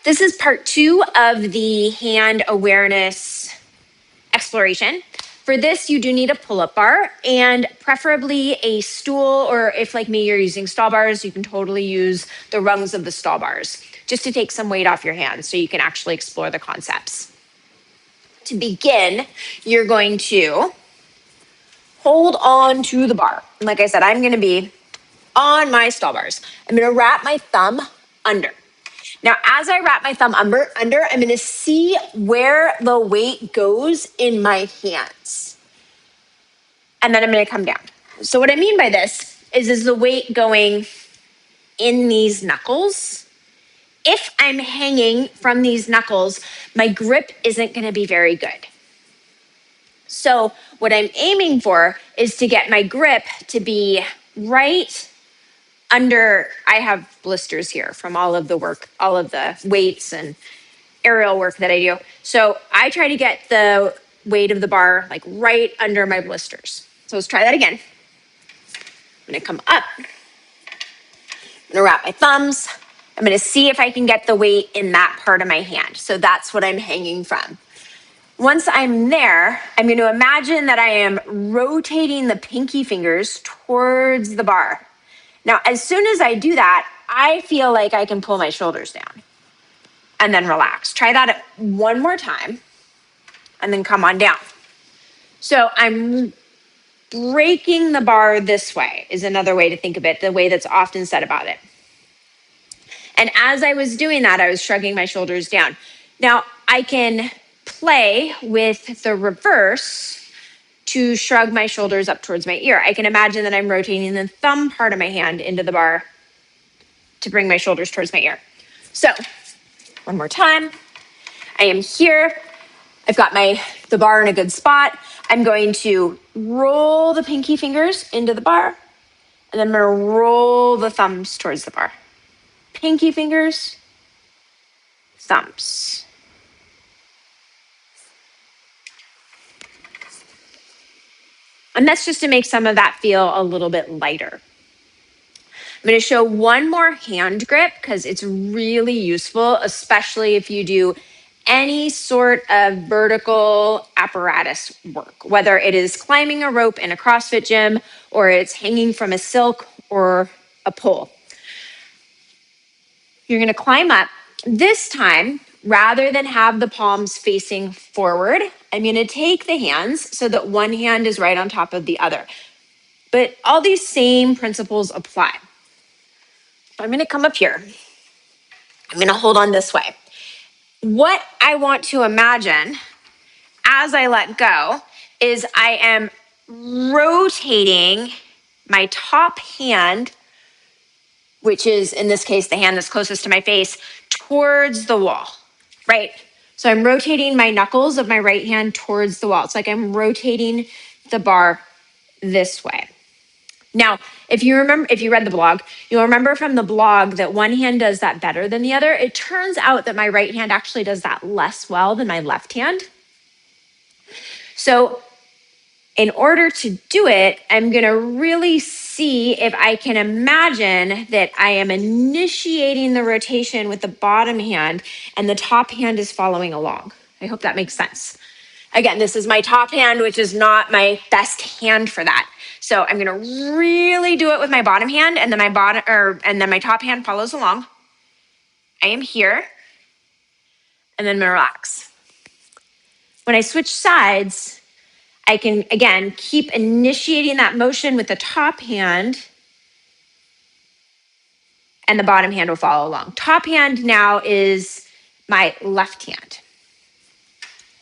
This is part 2 of the hand awareness exploration. For this, you do need a pull-up bar and preferably a stool, or if like me, you're using stall bars, you can totally use the rungs of the stall bars just to take some weight off your hands so you can actually explore the concepts. To begin, you're going to hold on to the bar. And like I said, I'm going to be on my stall bars. I'm going to wrap my thumb under. Now, as I wrap my thumb under, I'm going to see where the weight goes in my hands. And then I'm going to come down. So what I mean by this is the weight going in these knuckles? If I'm hanging from these knuckles, my grip isn't going to be very good. So what I'm aiming for is to get my grip to be right under. I have blisters here from all of the work, all of the weights and aerial work that I do. So I try to get the weight of the bar like right under my blisters. So let's try that again. I'm going to come up. I'm going to wrap my thumbs. I'm going to see if I can get the weight in that part of my hand. So that's what I'm hanging from. Once I'm there, I'm going to imagine that I am rotating the pinky fingers towards the bar. Now, as soon as I do that, I feel like I can pull my shoulders down and then relax. Try that one more time and then come on down. So I'm breaking the bar this way is another way to think of it, the way that's often said about it. And as I was doing that, I was shrugging my shoulders down. Now, I can play with the reverse to shrug my shoulders up towards my ear. I can imagine that I'm rotating the thumb part of my hand into the bar to bring my shoulders towards my ear. So, one more time. I am here. I've got the bar in a good spot. I'm going to roll the pinky fingers into the bar, and then I'm going to roll the thumbs towards the bar. Pinky fingers, thumbs. And that's just to make some of that feel a little bit lighter. I'm going to show one more hand grip because it's really useful, especially if you do any sort of vertical apparatus work, whether it is climbing a rope in a CrossFit gym or it's hanging from a silk or a pole. You're going to climb up. This time, rather than have the palms facing forward, I'm going to take the hands so that one hand is right on top of the other. But all these same principles apply. I'm going to come up here. I'm going to hold on this way. What I want to imagine as I let go is I am rotating my top hand, which is in this case the hand that's closest to my face, towards the wall, right? So I'm rotating my knuckles of my right hand towards the wall. It's like I'm rotating the bar this way. Now, if you read the blog, you'll remember from the blog that one hand does that better than the other. It turns out that my right hand actually does that less well than my left hand. So in order to do it, I'm going to really see if I can imagine that I am initiating the rotation with the bottom hand and the top hand is following along. I hope that makes sense. Again, this is my top hand, which is not my best hand for that. So I'm going to really do it with my bottom hand, and then my top hand follows along. I am here, and then I'm going to relax. When I switch sides, I can, again, keep initiating that motion with the top hand, and the bottom hand will follow along. Top hand now is my left hand.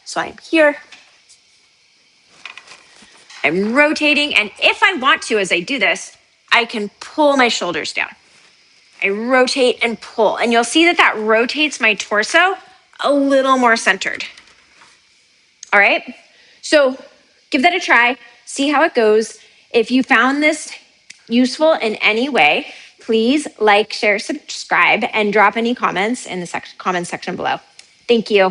So I'm here. I'm rotating, and if I want to, as I do this, I can pull my shoulders down. I rotate and pull, and you'll see that that rotates my torso a little more centered. All right, so give that a try, see how it goes. If you found this useful in any way, please like, share, subscribe, and drop any comments in the comments section below. Thank you.